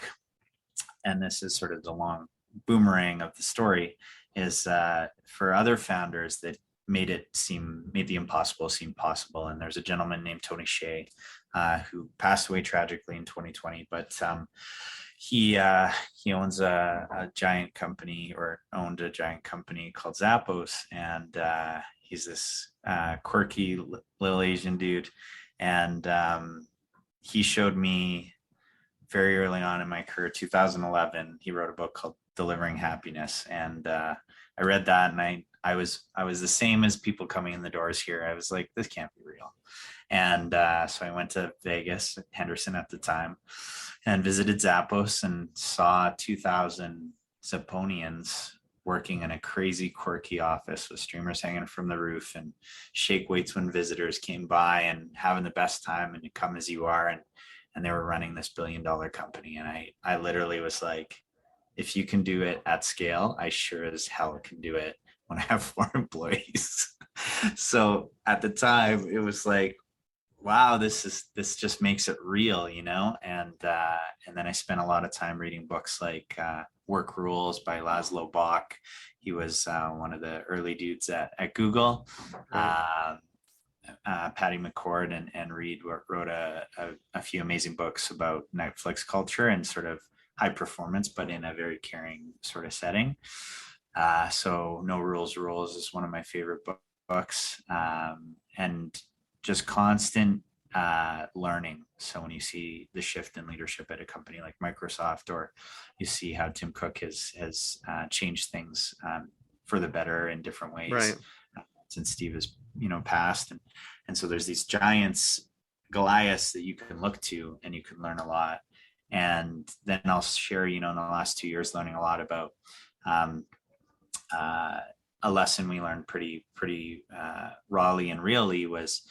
and this is sort of the long boomerang of the story, is for other founders that made the impossible seem possible. And there's a gentleman named Tony Hsieh, who passed away tragically in 2020, but he owns a giant company, or owned a giant company called Zappos, and he's this quirky little Asian dude, and he showed me very early on in my career, 2011, he wrote a book called Delivering Happiness, and I read that, and I was the same as people coming in the doors here. I was like, this can't be real. And so I went to Vegas, Henderson at the time, and visited Zappos and saw 2,000 Zapponians working in a crazy, quirky office with streamers hanging from the roof and shake weights when visitors came by, and having the best time, and you come as you are. And they were running this $1 billion company. And I literally was like, if you can do it at scale, I sure as hell can do it when I have 4 employees. So at the time it was like, wow, this just makes it real, you know? And then I spent a lot of time reading books like Work Rules by Lazlo Bock. He was one of the early dudes at Google. Patty McChord and Reed wrote a few amazing books about Netflix culture and sort of high performance, but in a very caring sort of setting. So No Rules is one of my favorite books, and just constant learning. So when you see the shift in leadership at a company like Microsoft, or you see how Tim Cook has changed things for the better in different ways, right, since Steve has passed, and so there's these giants, Goliaths, that you can look to and you can learn a lot. And then I'll share, in the last 2 years, learning a lot about a lesson we learned pretty rawly and really was,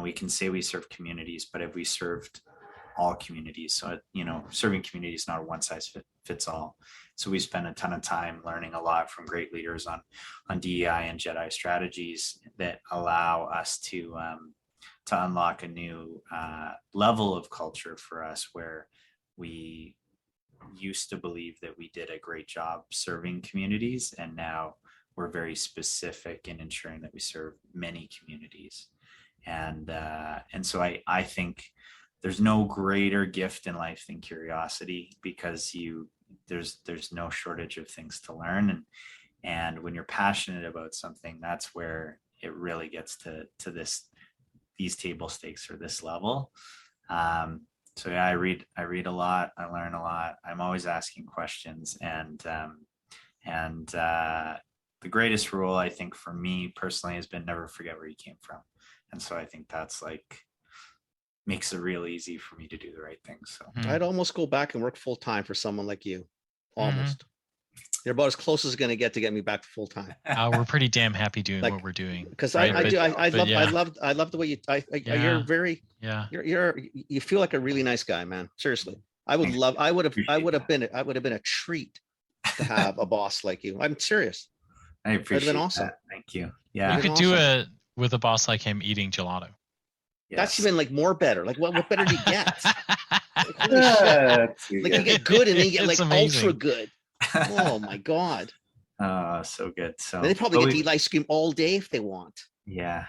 we can say we serve communities, but have we served all communities? So, serving communities is not a one size fits all. So we spend a ton of time learning a lot from great leaders on DEI and JEDI strategies that allow us to unlock a new level of culture for us, where we used to believe that we did a great job serving communities, and now we're very specific in ensuring that we serve many communities. And so I think there's no greater gift in life than curiosity, because there's no shortage of things to learn, and when you're passionate about something, that's where it really gets to these table stakes, or this level. So yeah, I read a lot, I learn a lot, I'm always asking questions, and the greatest rule, I think, for me personally has been never forget where you came from. And so I think that's makes it real easy for me to do the right thing. So I'd almost go back and work full time for someone like you. Almost. You're about as close as it's going to get me back to full time. We're pretty damn happy doing what we're doing. Because I love the way you're very, you feel like a really nice guy, man. Seriously. I would have been a treat to have a boss like you. I'm serious. I appreciate been awesome. That. Thank you. Yeah. You could do it with a boss like him eating gelato. Yes. That's even more better. What better do you get? Holy shit. You get good and then you get ultra good. Oh my God. So good. So and they probably get to eat ice cream all day if they want. Yeah.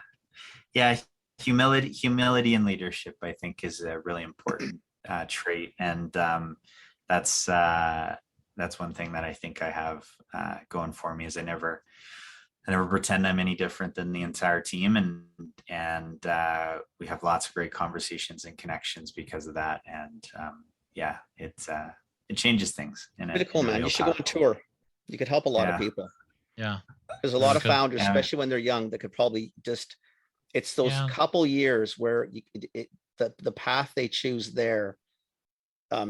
Humility and leadership, I think, is a really important trait. And that's one thing that I think I have going for me, is I never pretend I'm any different than the entire team, and we have lots of great conversations and connections because of that. And it changes things. Pretty cool, man. You should go on tour. You could help a lot of people. Yeah. There's a lot of founders, especially when they're young, that could probably just, it's those couple years where the path they choose there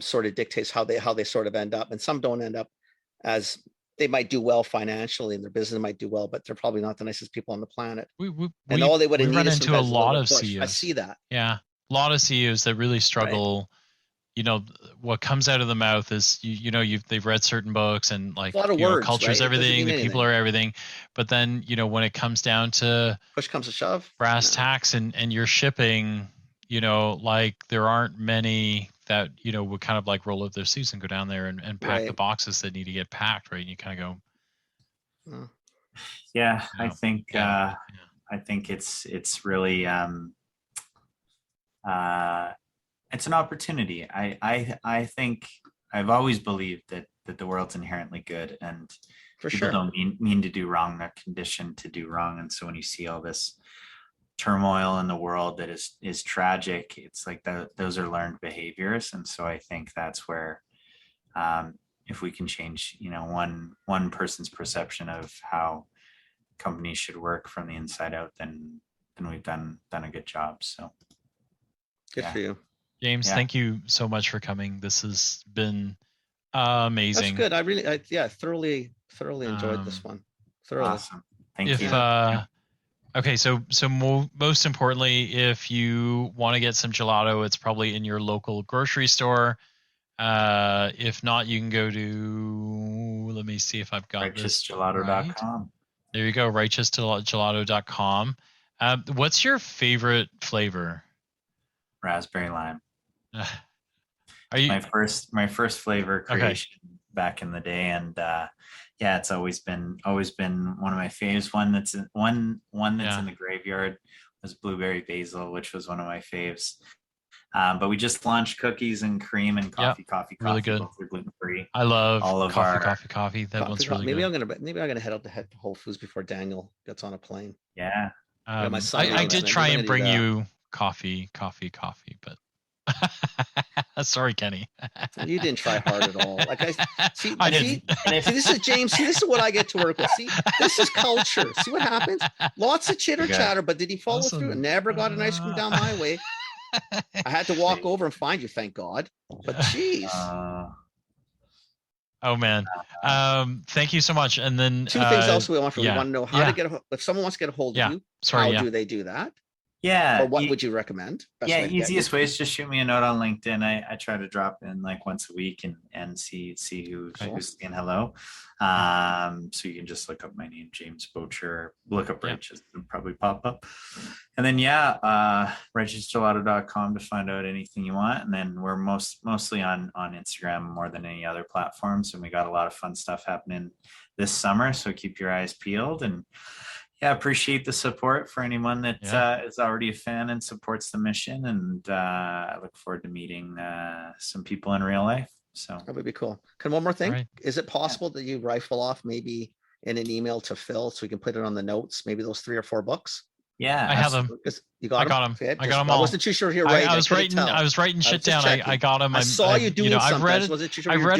sort of dictates how they sort of end up. And some don't end up as, they might do well financially and their business might do well, but they're probably not the nicest people on the planet. And all they would have needed is into a lot of CEOs. I see that. Yeah. A lot of CEOs that really struggle. Right. You know, what comes out of the mouth is, they've read certain books and like, a lot of words, culture's everything, the people are everything. But then, when it comes down to push comes to shove, brass tacks and you're shipping, like there aren't many that, would kind of like roll up their sleeves and go down there and pack the boxes that need to get packed. Right. And you kind of go, I think it's really, it's an opportunity. I think I've always believed that the world's inherently good, and people don't mean to do wrong. They're conditioned to do wrong. And so when you see all this turmoil in the world that is tragic, it's like those are learned behaviors. And so I think that's where, if we can change, one person's perception of how companies should work from the inside out, then we've done a good job. So good for you. James, thank you so much for coming. This has been amazing. That's good. I thoroughly enjoyed this one. Thoroughly. Awesome. Thank you. Okay, so most importantly, if you want to get some gelato, it's probably in your local grocery store. If not, you can go to, let me see if I've got RighteousGelato.com. Right. There you go, RighteousGelato.com. What's your favorite flavor? Raspberry lime. Are you my first flavor creation back in the day, and it's always been one of my faves. One that's in the graveyard was blueberry basil, which was one of my faves. But we just launched cookies and cream and coffee. Really good. Both are gluten-free. I love all of coffee. That one's really maybe good. Maybe I'm gonna head out to Whole Foods before Daniel gets on a plane. Yeah. I did try and bring you coffee, but sorry, Kenny. You didn't try hard at all. Like I didn't. See, this is James. See, this is what I get to work with. See, this is culture. See what happens? Lots of chitter chatter, but did he follow through? Never got an ice cream down my way. I had to walk over and find you, thank God. But geez. Oh man. Thank you so much. And then two things else we want to know how to get if someone wants to get a hold of you, how do they do that? Yeah. Or what would you recommend? Easiest way is just shoot me a note on LinkedIn. I try to drop in like once a week and see who's saying hello. So you can just look up my name, James Boettcher, look up Righteous, it'll probably pop up. And then RighteousGelato.com to find out anything you want. And then we're mostly on Instagram more than any other platforms. And we got a lot of fun stuff happening this summer. So keep your eyes peeled, and appreciate the support for anyone that is already a fan and supports the mission. And I look forward to meeting some people in real life. So that would be cool. One more thing. Right. Is it possible that you rifle off maybe in an email to Phil so we can put it on the notes, maybe those 3 or 4 books? Yeah, I have them. You got them? I got them. Okay, I got them all. I wasn't too sure here. Right, I was writing shit down. I got them. I saw you doing I've read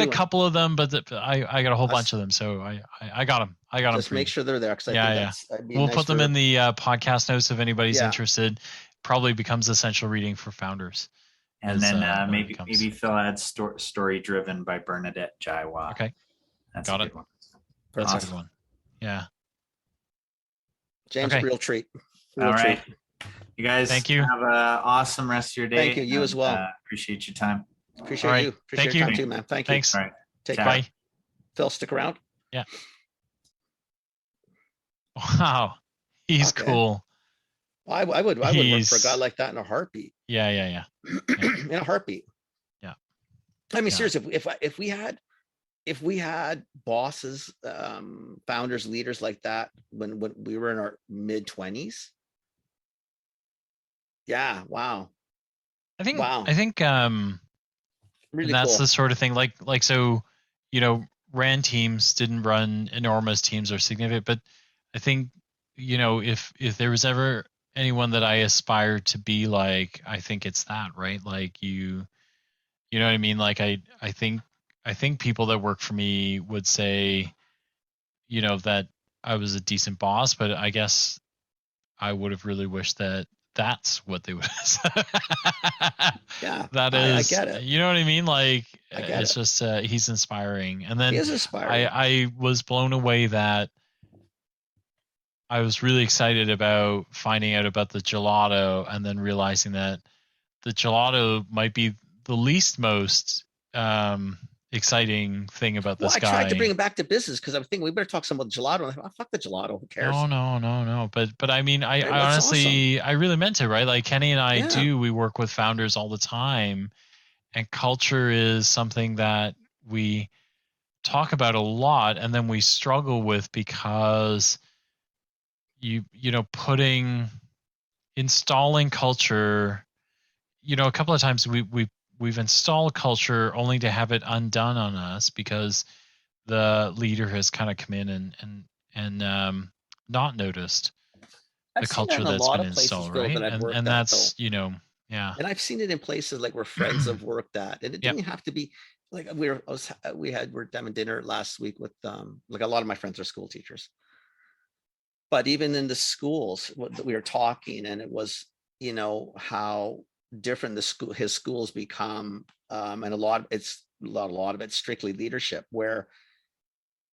a couple of them, but I got a whole bunch of them. So I got them. Just make sure they're there. We'll put them in the podcast notes if anybody's interested. Probably becomes essential reading for founders. And then maybe Phil adds story driven by Bernadette Jiwa. Okay, that's got it. One. That's a good one. Yeah. James, real treat. All right. You guys, thank you. Have an awesome rest of your day. Thank you. You as well. Appreciate your time. Appreciate you. Appreciate your time too, man. Thank you. Thanks. All right. Take care. Bye. Phil, stick around. Yeah. Wow. He's cool. I would work for a guy like that in a heartbeat. Yeah. In a heartbeat. Yeah. I mean, seriously, if we had bosses, founders, leaders like that when we were in our mid-20s. Yeah. Wow. I think really that's cool. the sort of thing like so, ran teams, didn't run enormous teams or significant, but I think, if there was ever anyone that I aspired to be like, I think it's that, right? Like you know what I mean? Like I think I think people that work for me would say, you know, that I was a decent boss, but I guess I would have really wished that that's what they would have said. Yeah, That is, I get it. you know what I mean? Like, I get it's it. just, he's inspiring. And then He is inspiring. I was blown away that I was really excited about finding out about the gelato and then realizing that the gelato might be the least most exciting thing about this guy. I tried to bring him back to business because I'm thinking we better talk some about gelato. And I thought, oh, fuck the gelato. Who cares? No. But I mean, I honestly, awesome. I really meant it, right? Like Kenny and I we work with founders all the time, and culture is something that we talk about a lot, and then we struggle with because you know, installing culture, you know, a couple of times we've installed culture only to have it undone on us because the leader has kind of come in and not noticed the culture that's been installed, right? And that's, you know, yeah. And I've seen it in places like where friends have worked at, and it didn't have to be like we're having dinner last week with like a lot of my friends are school teachers. But even in the schools, we were talking, and it was, you know, how different his schools become, and a lot of it's strictly leadership, where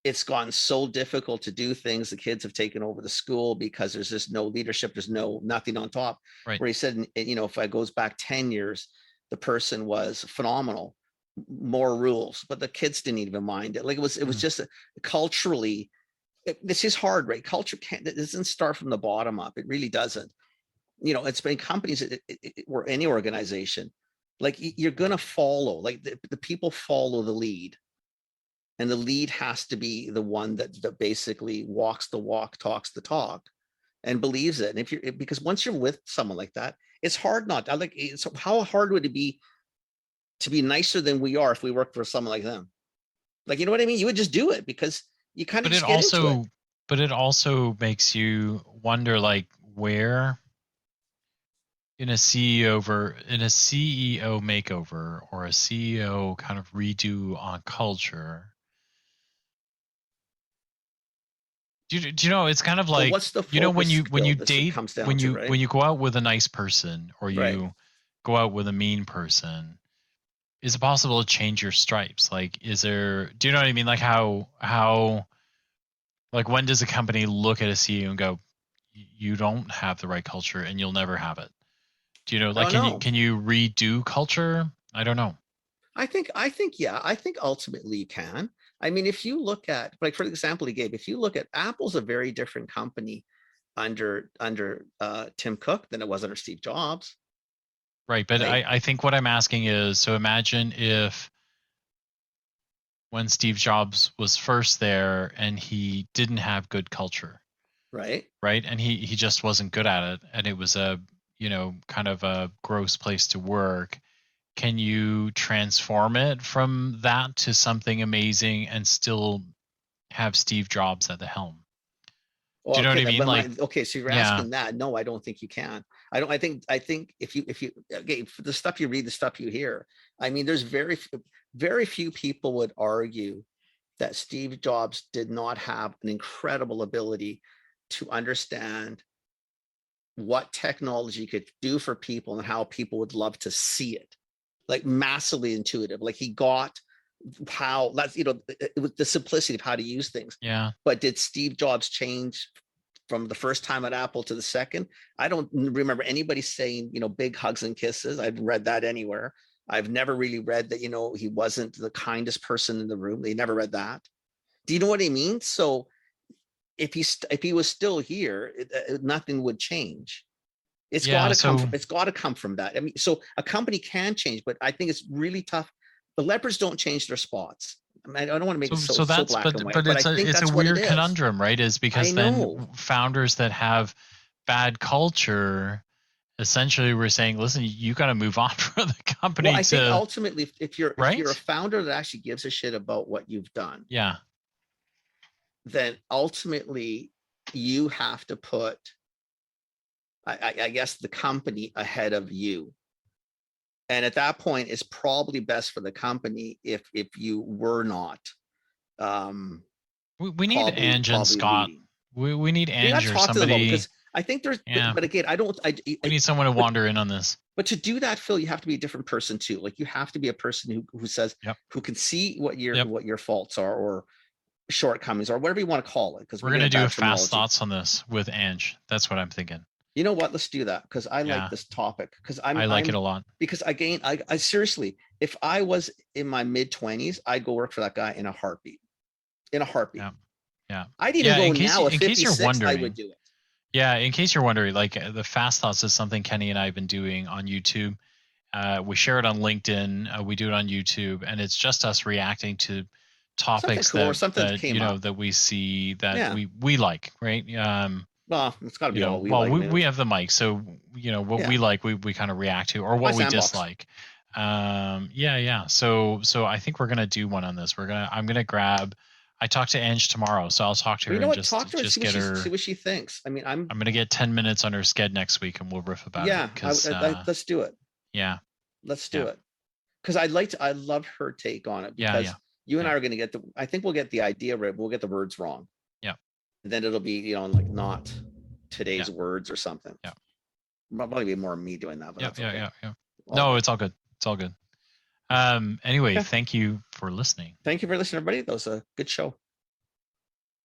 it's gotten so difficult to do things. The kids have taken over the school because there's just no leadership. There's nothing on top. Right. Where he said, you know, if it goes back 10 years, the person was phenomenal, more rules, but the kids didn't even mind it. Like it was just culturally. This is hard, right? Culture it doesn't start from the bottom up. It really doesn't. You know, it's been companies or any organization, like you're going to follow, like the people follow the lead, and the lead has to be the one that basically walks the walk, talks the talk, and believes it. And because once you're with someone like that, it's hard not. How hard would it be to be nicer than we are if we worked for someone like them? Like, you know what I mean? You would just do it because you kind of get into it. But it also makes you wonder, like, where in a CEO makeover or a CEO kind of redo on culture. Do you know? It's kind of like, what's the focus, you know, when you date, when you go out with a nice person or you go out with a mean person, is it possible to change your stripes? Like, do you know what I mean? Like how, like, when does a company look at a CEO and go, you don't have the right culture and you'll never have it? Do you know, like, can you redo culture? I don't know. I think ultimately you can. I mean, if you look at, like, for example, he gave, if you look at Apple's a very different company under Tim Cook than it was under Steve Jobs. Right. But right? I think what I'm asking is, so imagine if when Steve Jobs was first there and he didn't have good culture. Right. Right. And he just wasn't good at it. And it was a, you know, kind of a gross place to work. Can you transform it from that to something amazing and still have Steve Jobs at the helm? Do you know what I mean? Like, okay, so you're asking that. No, I don't think you can. I think if you okay, the stuff you read, the stuff you hear, I mean, there's very few people would argue that Steve Jobs did not have an incredible ability to understand what technology could do for people and how people would love to see it. Like, massively intuitive. Like, he got how, that's, you know, it was the simplicity of how to use things. Yeah. But did Steve Jobs change from the first time at Apple to the second? I don't remember anybody saying, you know, big hugs and kisses. I've read that anywhere. I've never really read that, you know, he wasn't the kindest person in the room. They never read that. Do you know what I mean? So if he was still here, nothing would change. It's got to come from that. I mean, so a company can change, but I think it's really tough. The leopards don't change their spots. I mean, I don't want to make it so black and white, but it's a weird conundrum, right? Is because then founders that have bad culture, essentially, we're saying, listen, you got to move on for the company. Well, I think ultimately, if you're a founder that actually gives a shit about what you've done, then ultimately you have to put, I guess, the company ahead of you. And at that point, it's probably best for the company if you were not. We need Ange and Scott. We need Ange or somebody. Because I think there's, but again, we need someone to wander in on this. But to do that, Phil, you have to be a different person too. Like you have to be a person who says, who can see what your faults are or shortcomings or whatever you want to call it. Because we're going to do a fast thoughts on this with Ange. That's what I'm thinking. You know what? Let's do that because I like this topic because I like it a lot. Because again, I seriously, if I was in my mid-20s, I'd go work for that guy in a heartbeat. Yeah. I'd even go now. At 56, wondering, I would do it. Yeah, in case you're wondering, like the fast thoughts is something Kenny and I have been doing on YouTube. We share it on LinkedIn. We do it on YouTube, and it's just us reacting to topics that we see that we like, right? Well, it's got to be all we like. Well, we have the mic, so what we like, we kind of react to, or what we dislike. So I think we're gonna do one on this. I'm gonna grab. I talked to Ange tomorrow, so I'll talk to her and just get her. See what she thinks. I mean, I'm gonna get 10 minutes on her sked next week, and we'll riff about it. Yeah, let's do it. Yeah, let's do it. Because I love her take on it. Because you and I are gonna get I think we'll get the idea right. We'll get the words wrong. Yeah. And then it'll be like not today's words or something. Yeah. Probably be more me doing that. But yeah. No, it's all good. It's all good. Anyway, thank you for listening. Thank you for listening, everybody. That was a good show.